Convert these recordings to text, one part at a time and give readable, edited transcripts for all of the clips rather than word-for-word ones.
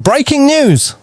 Breaking news!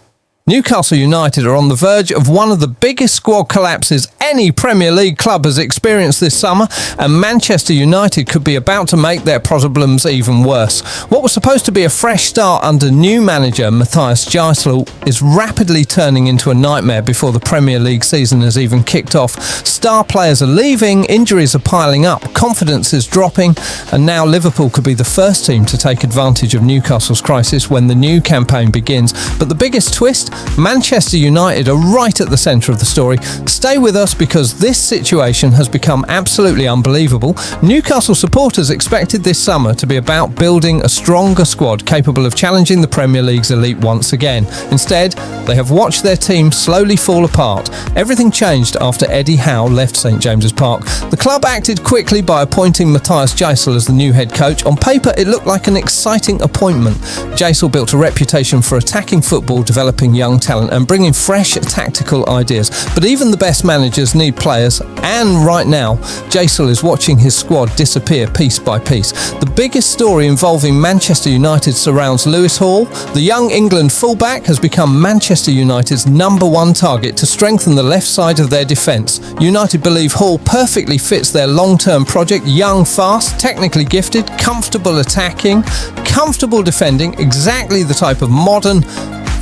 Newcastle United are on the verge of one of the biggest squad collapses any Premier League club has experienced this summer, and Manchester United could be about to make their problems even worse. What was supposed to be a fresh start under new manager Matthias Gisel is rapidly turning into a nightmare before the Premier League season has even kicked off. Star players are leaving, injuries are piling up, confidence is dropping, and now Liverpool could be the first team to take advantage of Newcastle's crisis when the new campaign begins. But the biggest twist? Manchester United are right at the centre of the story. Stay with us because this situation has become absolutely unbelievable. Newcastle supporters expected this summer to be about building a stronger squad capable of challenging the Premier League's elite once again. Instead, they have watched their team slowly fall apart. Everything changed after Eddie Howe left St James's Park. The club acted quickly by appointing Matthias Gisel as the new head coach. On paper, it looked like an exciting appointment. Gisel built a reputation for attacking football, developing young talent and bringing fresh tactical ideas. But even the best managers need players, and right now Gisel is watching his squad disappear piece by piece. The biggest story involving Manchester United surrounds Lewis Hall. The young England fullback has become Manchester United's number one target to strengthen the left side of their defence. United believe Hall perfectly fits their long-term project. Young, fast, technically gifted, comfortable attacking, comfortable defending, exactly the type of modern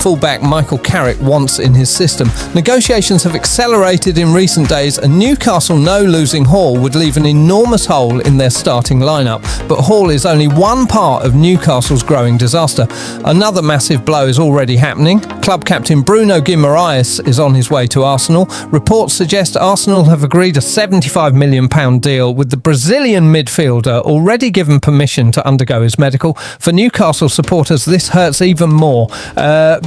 fullback Michael Carrick wants in his system. Negotiations have accelerated in recent days, and Newcastle know losing Hall would leave an enormous hole in their starting lineup. But Hall is only one part of Newcastle's growing disaster. Another massive blow is already happening. Club captain Bruno Guimaraes is on his way to Arsenal. Reports suggest Arsenal have agreed a £75 million deal with the Brazilian midfielder, already given permission to undergo his medical. For Newcastle supporters, this hurts even more.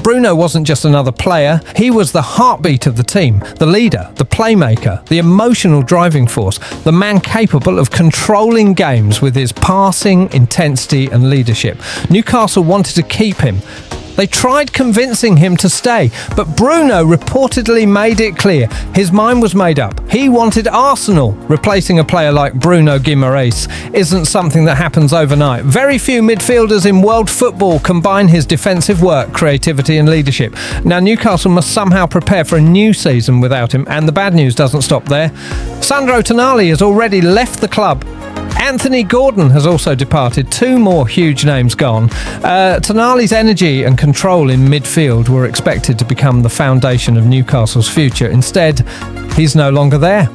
Bruno wasn't just another player, he was the heartbeat of the team, the leader, the playmaker, the emotional driving force, the man capable of controlling games with his passing, intensity and leadership. Newcastle wanted to keep him. They tried convincing him to stay, but Bruno reportedly made it clear his mind was made up. He wanted Arsenal. Replacing a player like Bruno Guimaraes isn't something that happens overnight. Very few midfielders in world football combine his defensive work, creativity and leadership. Now Newcastle must somehow prepare for a new season without him, and the bad news doesn't stop there. Sandro Tonali has already left the club. Anthony Gordon has also departed. Two more huge names gone. Tonali's energy and control in midfield were expected to become the foundation of Newcastle's future. Instead, he's no longer there.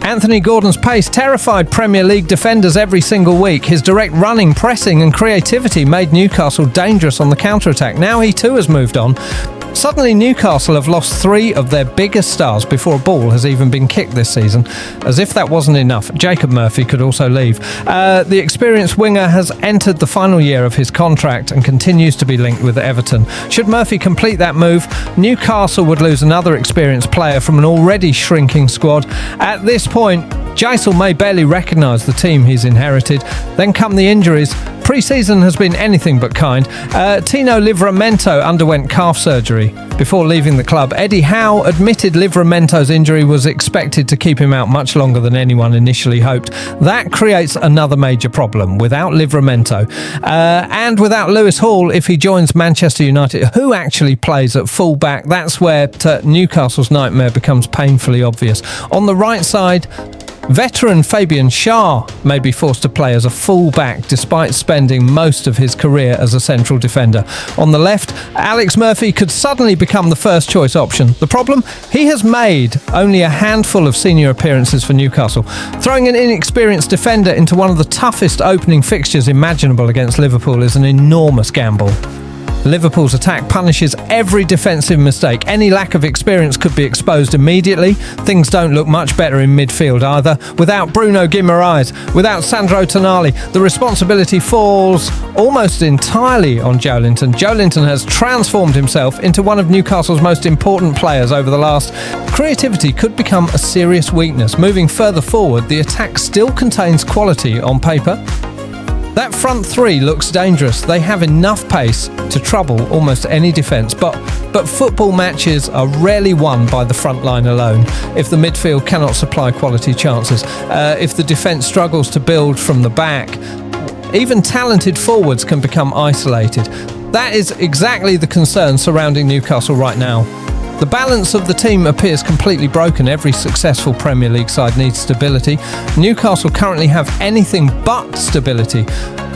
Anthony Gordon's pace terrified Premier League defenders every single week. His direct running, pressing and creativity made Newcastle dangerous on the counter-attack. Now he too has moved on. Suddenly Newcastle have lost three of their biggest stars before a ball has even been kicked this season. As if that wasn't enough, Jacob Murphy could also leave. The experienced winger has entered the final year of his contract and continues to be linked with Everton. Should Murphy complete that move, Newcastle would lose another experienced player from an already shrinking squad. At this point, Gisel may barely recognise the team he's inherited. Then come the injuries. Pre-season has been anything but kind. Tino Livramento underwent calf surgery before leaving the club. Eddie Howe admitted Livramento's injury was expected to keep him out much longer than anyone initially hoped. That creates another major problem. Without Livramento and without Lewis Hall, if he joins Manchester United, who actually plays at full-back? That's where Newcastle's nightmare becomes painfully obvious. On the right side, veteran Fabian Schär may be forced to play as a full-back despite spending most of his career as a central defender. On the left, Alex Murphy could suddenly become the first-choice option. The problem? He has made only a handful of senior appearances for Newcastle. Throwing an inexperienced defender into one of the toughest opening fixtures imaginable against Liverpool is an enormous gamble. Liverpool's attack punishes every defensive mistake. Any lack of experience could be exposed immediately. Things don't look much better in midfield either. Without Bruno Guimaraes, without Sandro Tonali, the responsibility falls almost entirely on Joelinton. Joelinton has transformed himself into one of Newcastle's most important players over the last. Creativity could become a serious weakness. Moving further forward, the attack still contains quality on paper. That front three looks dangerous. They have enough pace to trouble almost any defence, but football matches are rarely won by the front line alone. If the midfield cannot supply quality chances, if the defence struggles to build from the back, even talented forwards can become isolated. That is exactly the concern surrounding Newcastle right now. The balance of the team appears completely broken. Every successful Premier League side needs stability. Newcastle currently have anything but stability.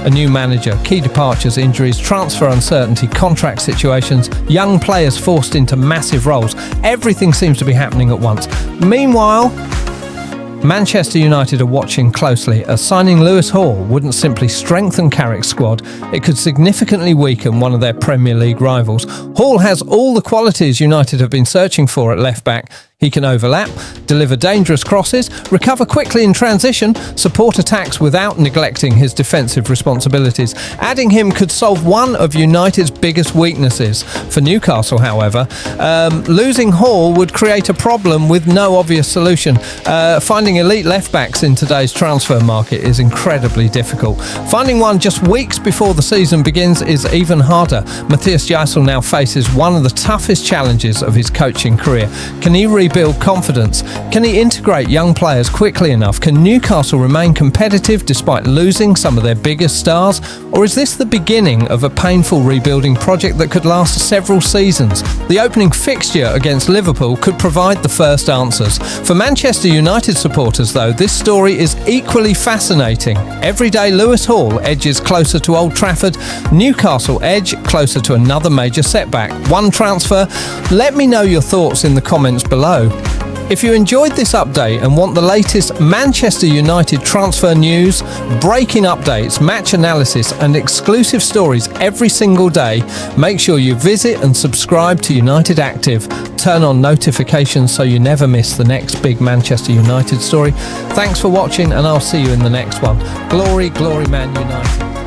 A new manager, key departures, injuries, transfer uncertainty, contract situations, young players forced into massive roles. Everything seems to be happening at once. Meanwhile, Manchester United are watching closely, as signing Lewis Hall wouldn't simply strengthen Carrick's squad, it could significantly weaken one of their Premier League rivals. Hall has all the qualities United have been searching for at left-back. He can overlap, deliver dangerous crosses, recover quickly in transition, support attacks without neglecting his defensive responsibilities. Adding him could solve one of United's biggest weaknesses. For Newcastle, however, losing Hall would create a problem with no obvious solution. Finding elite left-backs in today's transfer market is incredibly difficult. Finding one just weeks before the season begins is even harder. Matthias Gisel now faces one of the toughest challenges of his coaching career. Can he rebuild confidence? Can he integrate young players quickly enough? Can Newcastle remain competitive despite losing some of their biggest stars? Or is this the beginning of a painful rebuilding project that could last several seasons? The opening fixture against Liverpool could provide the first answers. For Manchester United supporters, though, this story is equally fascinating. Every day Lewis Hall edges closer to Old Trafford, Newcastle edge closer to another major setback. One transfer. Let me know your thoughts in the comments below. If you enjoyed this update and want the latest Manchester United transfer news, breaking updates, match analysis and exclusive stories every single day, make sure you visit and subscribe to United Active. Turn on notifications so you never miss the next big Manchester United story. Thanks for watching and I'll see you in the next one. Glory, glory, Man United.